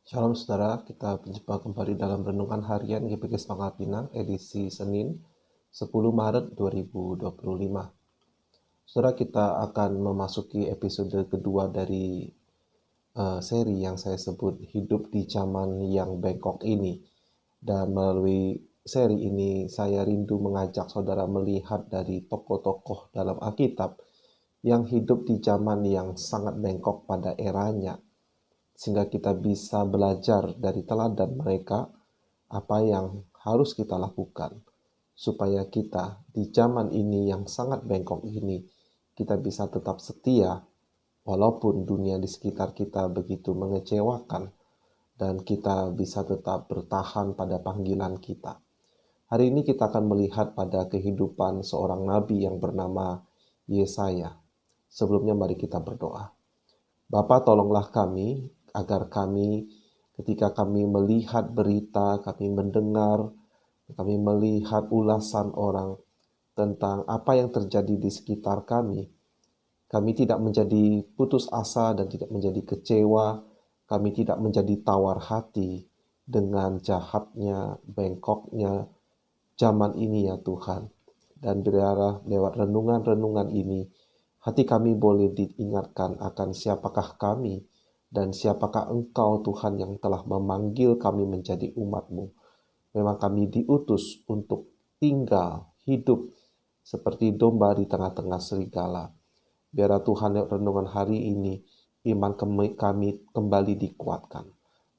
Shalom saudara, kita berjumpa kembali dalam Renungan Harian GPG Pangkal Pinang edisi Senin 10 Maret 2025. Saudara, kita akan memasuki episode kedua dari seri yang saya sebut Hidup di Zaman yang Bengkok ini. Dan melalui seri ini saya rindu mengajak saudara melihat dari tokoh-tokoh dalam Alkitab yang hidup di zaman yang sangat bengkok pada eranya, sehingga kita bisa belajar dari teladan mereka apa yang harus kita lakukan supaya kita di zaman ini yang sangat bengkok ini kita bisa tetap setia walaupun dunia di sekitar kita begitu mengecewakan, dan kita bisa tetap bertahan pada panggilan kita. Hari ini kita akan melihat pada kehidupan seorang nabi yang bernama Yesaya. Sebelumnya mari kita berdoa. Bapa, tolonglah kami agar kami ketika kami melihat berita, kami mendengar, kami melihat ulasan orang tentang apa yang terjadi di sekitar kami tidak menjadi putus asa dan tidak menjadi kecewa, kami tidak menjadi tawar hati dengan jahatnya, bengkoknya zaman ini ya Tuhan. Dan biarlah lewat renungan-renungan ini, hati kami boleh diingatkan akan siapakah kami dan siapakah Engkau Tuhan yang telah memanggil kami menjadi umat-Mu. Memang kami diutus untuk tinggal, hidup seperti domba di tengah-tengah serigala. Biarlah Tuhan lewat renungan hari ini, iman kami kembali dikuatkan.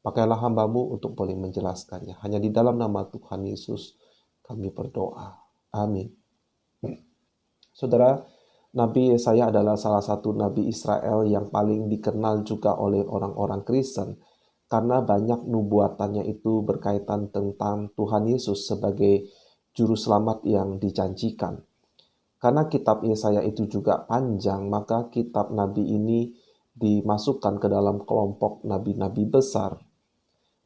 Pakailah hamba-Mu untuk boleh menjelaskannya. Hanya di dalam nama Tuhan Yesus kami berdoa. Amin. Saudara, Nabi Yesaya adalah salah satu Nabi Israel yang paling dikenal juga oleh orang-orang Kristen karena banyak nubuatannya itu berkaitan tentang Tuhan Yesus sebagai juru selamat yang dijanjikan. Karena kitab Yesaya itu juga panjang, maka kitab Nabi ini dimasukkan ke dalam kelompok nabi-nabi besar.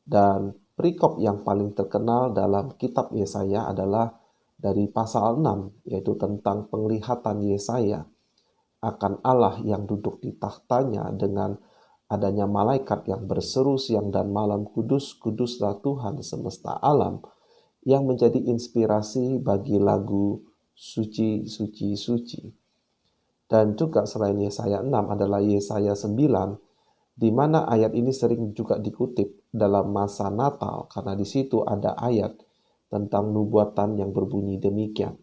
Dan perikop yang paling terkenal dalam kitab Yesaya adalah dari pasal 6, yaitu tentang penglihatan Yesaya akan Allah yang duduk di tahtanya dengan adanya malaikat yang berseru siang dan malam, kudus, kuduslah Tuhan semesta alam, yang menjadi inspirasi bagi lagu Suci, Suci, Suci. Dan juga selain Yesaya 6 adalah Yesaya 9, di mana ayat ini sering juga dikutip dalam masa Natal, karena di situ ada ayat tentang nubuatan yang berbunyi demikian.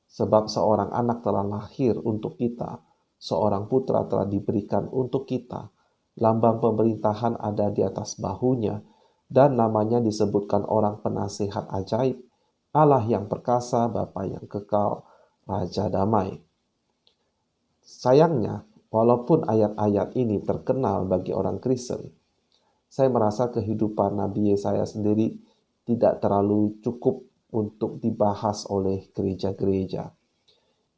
Sebab seorang anak telah lahir untuk kita, seorang putra telah diberikan untuk kita, lambang pemerintahan ada di atas bahunya, dan namanya disebutkan orang penasihat ajaib, Allah yang perkasa, Bapa yang kekal, Raja damai. Sayangnya, walaupun ayat-ayat ini terkenal bagi orang Kristen, saya merasa kehidupan Nabi Yesaya sendiri tidak terlalu cukup untuk dibahas oleh gereja-gereja.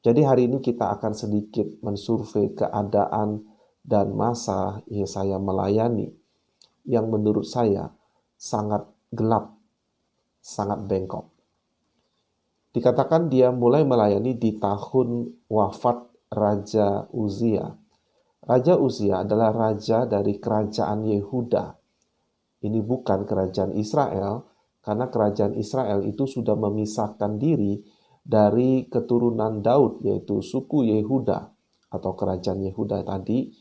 Jadi hari ini kita akan sedikit mensurvei keadaan dan masa Yesaya melayani yang menurut saya sangat gelap, sangat bengkok. Dikatakan dia mulai melayani di tahun wafat Raja Uzia. Raja Uzia adalah raja dari kerajaan Yehuda. Ini bukan kerajaan Israel, karena kerajaan Israel itu sudah memisahkan diri dari keturunan Daud, yaitu suku Yehuda atau kerajaan Yehuda tadi,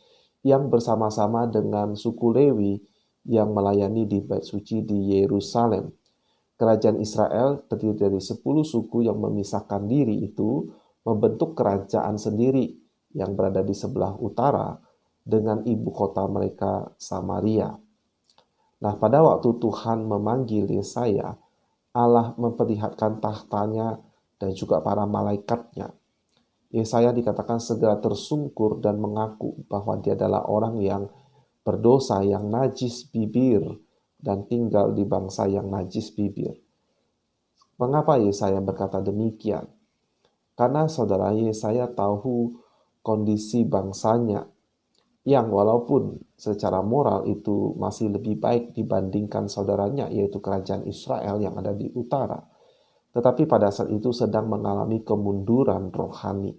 yang bersama-sama dengan suku Lewi yang melayani di Bait Suci di Yerusalem. Kerajaan Israel terdiri dari 10 suku yang memisahkan diri itu membentuk kerajaan sendiri yang berada di sebelah utara dengan ibu kota mereka Samaria. Nah, pada waktu Tuhan memanggil Yesaya, Allah memperlihatkan tahtanya dan juga para malaikatnya. Yesaya dikatakan segera tersungkur dan mengaku bahwa dia adalah orang yang berdosa, yang najis bibir, dan tinggal di bangsa yang najis bibir. Mengapa Yesaya berkata demikian? Karena saudara, Yesaya tahu kondisi bangsanya yang walaupun secara moral itu masih lebih baik dibandingkan saudaranya, yaitu kerajaan Israel yang ada di utara, tetapi pada saat itu sedang mengalami kemunduran rohani.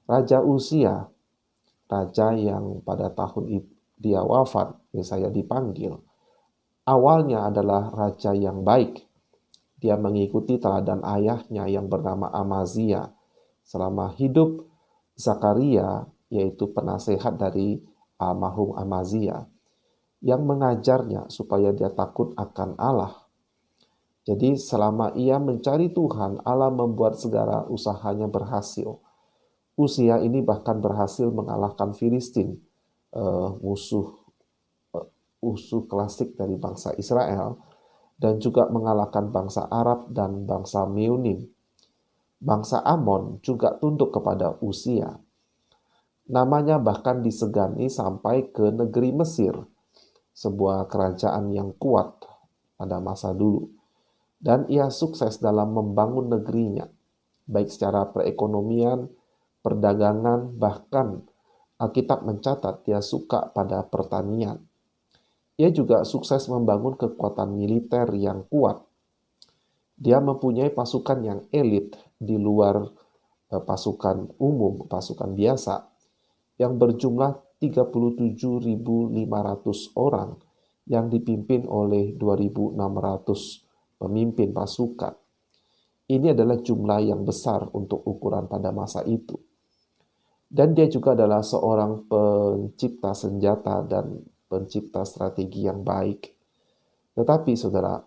Raja Uzia, raja yang pada tahun dia wafat, Yesaya dipanggil, awalnya adalah raja yang baik. Dia mengikuti teladan ayahnya yang bernama Amazia. Selama hidup Zakaria, yaitu penasehat dari almarhum Amazia, yang mengajarnya supaya dia takut akan Allah. Jadi selama ia mencari Tuhan, Allah membuat segala usahanya berhasil. Uzia ini bahkan berhasil mengalahkan Filistin, musuh klasik dari bangsa Israel, dan juga mengalahkan bangsa Arab dan bangsa Meunim. Bangsa Amon juga tunduk kepada Uzia. Namanya bahkan disegani sampai ke negeri Mesir, sebuah kerajaan yang kuat pada masa dulu. Dan ia sukses dalam membangun negerinya, baik secara perekonomian, perdagangan, bahkan Alkitab mencatat dia suka pada pertanian. Ia juga sukses membangun kekuatan militer yang kuat. Dia mempunyai pasukan yang elit di luar pasukan umum, pasukan biasa, yang berjumlah 37.500 orang yang dipimpin oleh 2.600 pemimpin pasukan. Ini adalah jumlah yang besar untuk ukuran pada masa itu. Dan dia juga adalah seorang pencipta senjata dan pencipta strategi yang baik. Tetapi saudara,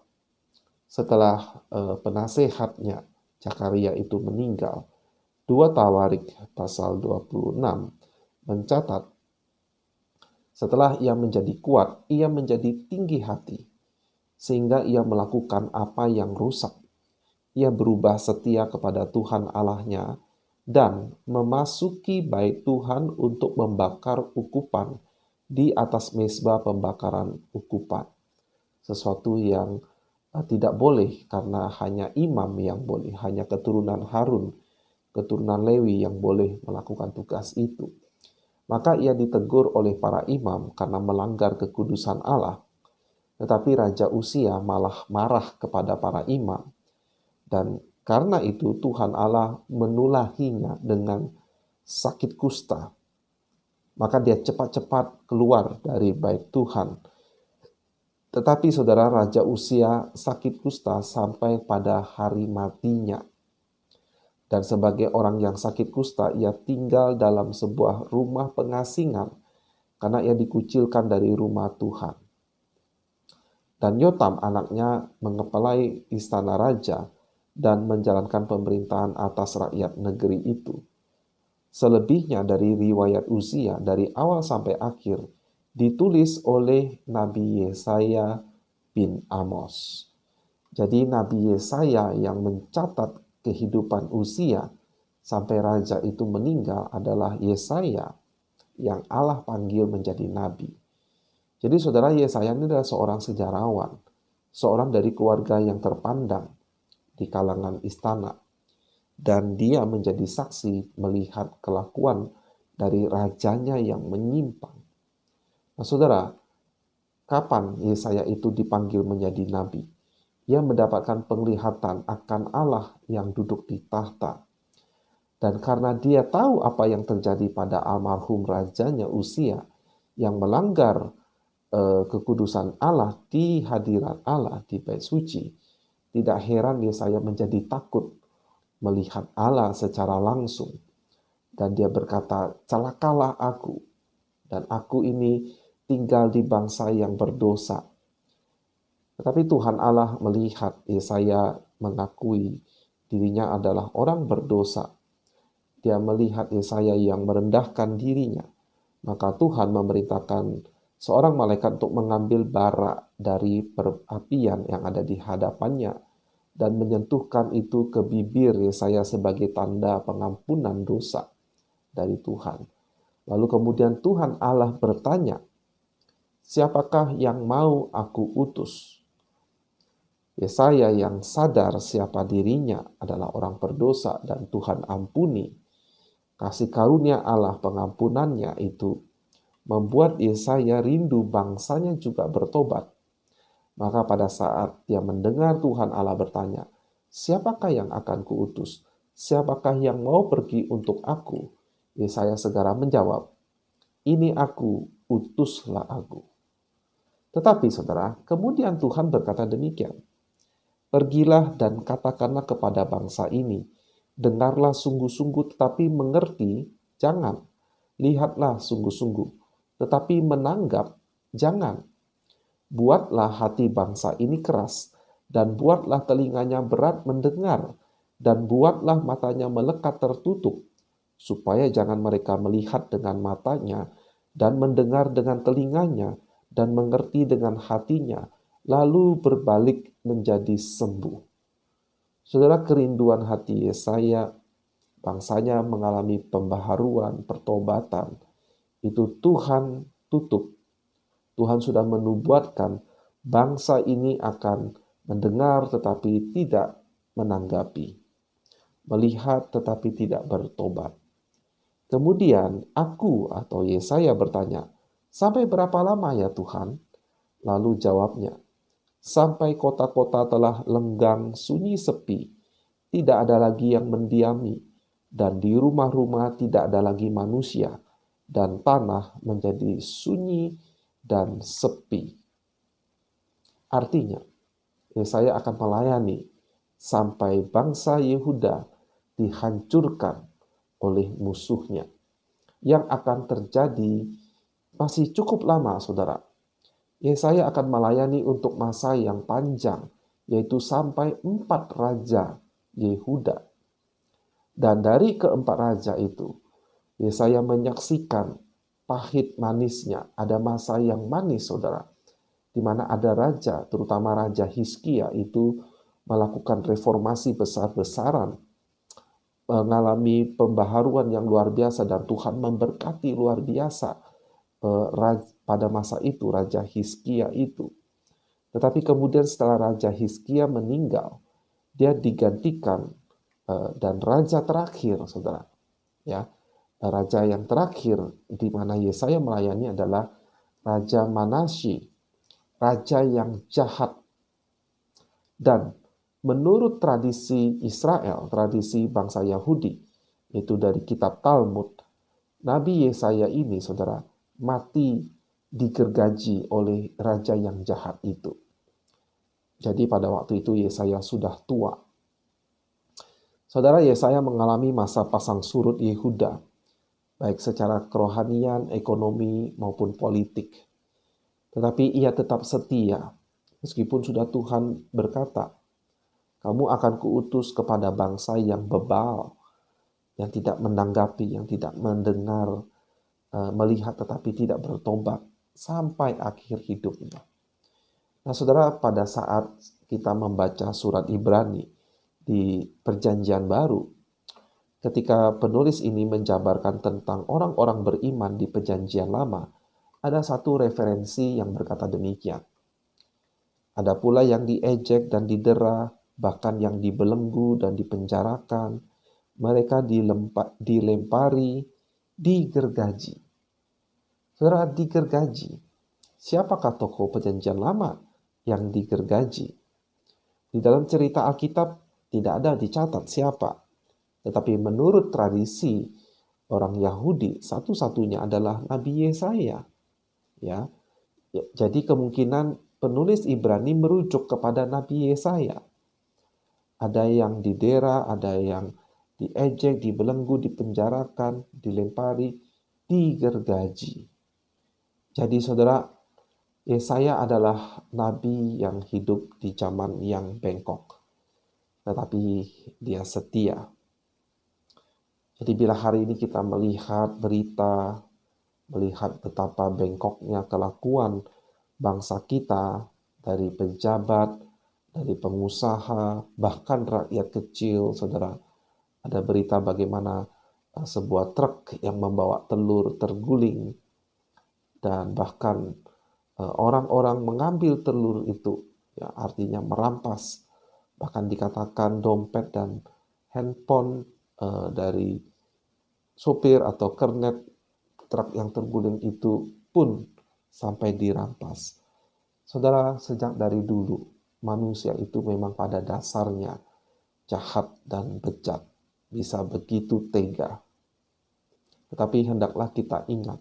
setelah penasehatnya Zakaria itu meninggal, 2 Tawarik pasal 26 mencatat, setelah ia menjadi kuat, ia menjadi tinggi hati, sehingga ia melakukan apa yang rusak. Ia berubah setia kepada Tuhan Allahnya dan memasuki bait Tuhan untuk membakar ukupan di atas mezbah pembakaran ukupan. Sesuatu yang tidak boleh karena hanya imam yang boleh, hanya keturunan Harun, keturunan Lewi yang boleh melakukan tugas itu. Maka ia ditegur oleh para imam karena melanggar kekudusan Allah. Tetapi Raja Uzia malah marah kepada para imam. Dan karena itu Tuhan Allah menulahinya dengan sakit kusta. Maka dia cepat-cepat keluar dari bait Tuhan. Tetapi saudara, Raja Uzia sakit kusta sampai pada hari matinya. Dan sebagai orang yang sakit kusta, ia tinggal dalam sebuah rumah pengasingan karena ia dikucilkan dari rumah Tuhan. Dan Yotam anaknya mengepalai istana raja dan menjalankan pemerintahan atas rakyat negeri itu. Selebihnya dari riwayat Uzia dari awal sampai akhir ditulis oleh Nabi Yesaya bin Amos. Jadi Nabi Yesaya yang mencatat kehidupan Uzia sampai raja itu meninggal adalah Yesaya yang Allah panggil menjadi nabi. Jadi saudara, Yesaya ini adalah seorang sejarawan, seorang dari keluarga yang terpandang di kalangan istana. Dan dia menjadi saksi melihat kelakuan dari rajanya yang menyimpang. Nah saudara, kapan Yesaya itu dipanggil menjadi nabi? Ia mendapatkan penglihatan akan Allah yang duduk di tahta. Dan karena dia tahu apa yang terjadi pada almarhum rajanya Uzia yang melanggar kekudusan Allah di hadirat Allah di bait suci, tidak heran Yesaya menjadi takut melihat Allah secara langsung. Dan dia berkata, celakalah aku, dan aku ini tinggal di bangsa yang berdosa. Tetapi Tuhan Allah melihat Yesaya mengakui dirinya adalah orang berdosa. Dia melihat Yesaya yang merendahkan dirinya. Maka Tuhan memerintahkan seorang malaikat untuk mengambil bara dari perapian yang ada di hadapannya dan menyentuhkan itu ke bibir Yesaya sebagai tanda pengampunan dosa dari Tuhan. Lalu kemudian Tuhan Allah bertanya, siapakah yang mau aku utus? Yesaya yang sadar siapa dirinya adalah orang berdosa dan Tuhan ampuni. Kasih karunia Allah pengampunannya itu membuat Yesaya rindu bangsanya juga bertobat. Maka pada saat dia mendengar Tuhan Allah bertanya, siapakah yang akan kuutus? Siapakah yang mau pergi untuk aku? Yesaya segera menjawab, ini aku, utuslah aku. Tetapi saudara, kemudian Tuhan berkata demikian, "Pergilah dan katakanlah kepada bangsa ini, dengarlah sungguh-sungguh tetapi mengerti, jangan. Lihatlah sungguh-sungguh, tetapi menanggap, jangan. Buatlah hati bangsa ini keras, dan buatlah telinganya berat mendengar, dan buatlah matanya melekat tertutup, supaya jangan mereka melihat dengan matanya, dan mendengar dengan telinganya, dan mengerti dengan hatinya, lalu berbalik menjadi sembuh." Saudara, kerinduan hati Yesaya, bangsanya mengalami pembaharuan, pertobatan, itu Tuhan tutup. Tuhan sudah menubuatkan bangsa ini akan mendengar tetapi tidak menanggapi, melihat tetapi tidak bertobat. Kemudian aku atau Yesaya bertanya, "Sampai berapa lama ya Tuhan?" Lalu jawabnya, "Sampai kota-kota telah lenggang sunyi sepi, tidak ada lagi yang mendiami, dan di rumah-rumah tidak ada lagi manusia, dan tanah menjadi sunyi dan sepi." Artinya, Yesaya akan melayani sampai bangsa Yehuda dihancurkan oleh musuhnya. Yang akan terjadi masih cukup lama, saudara. Yesaya akan melayani untuk masa yang panjang, yaitu sampai 4 raja Yehuda. Dan dari keempat raja itu, Yesaya menyaksikan pahit manisnya. Ada masa yang manis, saudara, di mana ada raja, terutama Raja Hizkia itu melakukan reformasi besar-besaran, mengalami pembaharuan yang luar biasa, dan Tuhan memberkati luar biasa pada masa itu, Raja Hizkia itu. Tetapi kemudian setelah Raja Hizkia meninggal, dia digantikan dan raja terakhir, saudara, ya, raja yang terakhir di mana Yesaya melayani adalah Raja Manasye, raja yang jahat. Dan menurut tradisi Israel, tradisi bangsa Yahudi, itu dari kitab Talmud, Nabi Yesaya ini, saudara, mati digergaji oleh raja yang jahat itu. Jadi pada waktu itu Yesaya sudah tua. Saudara, Yesaya mengalami masa pasang surut Yehuda, baik secara kerohanian, ekonomi, maupun politik. Tetapi ia tetap setia, meskipun sudah Tuhan berkata, "Kamu akan kuutus kepada bangsa yang bebal, yang tidak menanggapi, yang tidak mendengar, melihat tetapi tidak bertobat, sampai akhir hidupnya." Nah, saudara, pada saat kita membaca surat Ibrani di Perjanjian Baru, ketika penulis ini menjabarkan tentang orang-orang beriman di Perjanjian Lama, ada satu referensi yang berkata demikian. Ada pula yang diejek dan didera, bahkan yang dibelenggu dan dipenjarakan. Mereka dilempari, digergaji. Saudara, digergaji. Siapakah tokoh Perjanjian Lama yang digergaji? Di dalam cerita Alkitab tidak ada dicatat siapa. Tetapi menurut tradisi orang Yahudi, satu-satunya adalah Nabi Yesaya. Ya, jadi kemungkinan penulis Ibrani merujuk kepada Nabi Yesaya. Ada yang didera, ada yang diejek, dibelenggu, dipenjarakan, dilempari, digergaji. Jadi saudara, Yesaya adalah nabi yang hidup di zaman yang bengkok, tetapi dia setia. Jadi bila hari ini kita melihat berita, melihat betapa bengkoknya kelakuan bangsa kita, dari pejabat, dari pengusaha, bahkan rakyat kecil, saudara. Ada berita bagaimana sebuah truk yang membawa telur terguling, dan bahkan orang-orang mengambil telur itu, ya, artinya merampas. Bahkan dikatakan dompet dan handphone dari sopir atau kernet truk yang terguling itu pun sampai dirampas. Saudara, sejak dari dulu manusia itu memang pada dasarnya jahat dan bejat, bisa begitu tega. Tetapi hendaklah kita ingat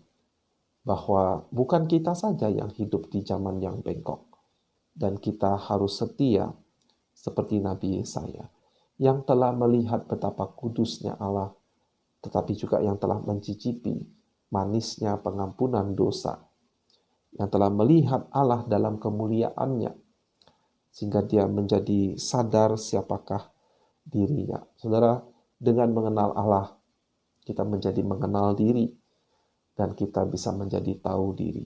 bahwa bukan kita saja yang hidup di zaman yang bengkok, dan kita harus setia seperti Nabi Yesaya yang telah melihat betapa kudusnya Allah, tetapi juga yang telah mencicipi manisnya pengampunan dosa, yang telah melihat Allah dalam kemuliaannya, sehingga dia menjadi sadar siapakah dirinya. Saudara, dengan mengenal Allah, kita menjadi mengenal diri, dan kita bisa menjadi tahu diri.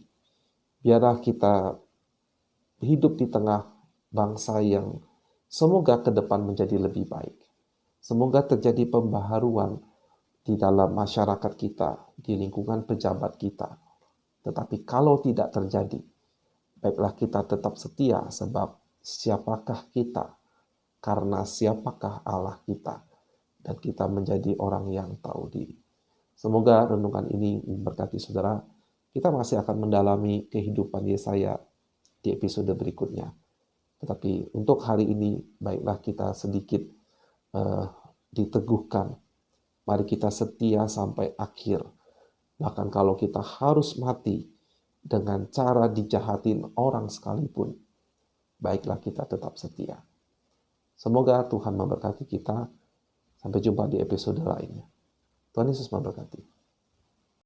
Biarlah kita hidup di tengah bangsa yang semoga ke depan menjadi lebih baik. Semoga terjadi pembaharuan di dalam masyarakat kita, di lingkungan pejabat kita. Tetapi kalau tidak terjadi, baiklah kita tetap setia, sebab siapakah kita karena siapakah Allah kita, dan kita menjadi orang yang tahu diri. Semoga renungan ini memberkati saudara. Kita masih akan mendalami kehidupan Yesaya di episode berikutnya. Tetapi untuk hari ini, baiklah kita sedikit diteguhkan. Mari kita setia sampai akhir. Bahkan kalau kita harus mati dengan cara dijahatin orang sekalipun, baiklah kita tetap setia. Semoga Tuhan memberkati kita. Sampai jumpa di episode lainnya. Tuhan Yesus memberkati.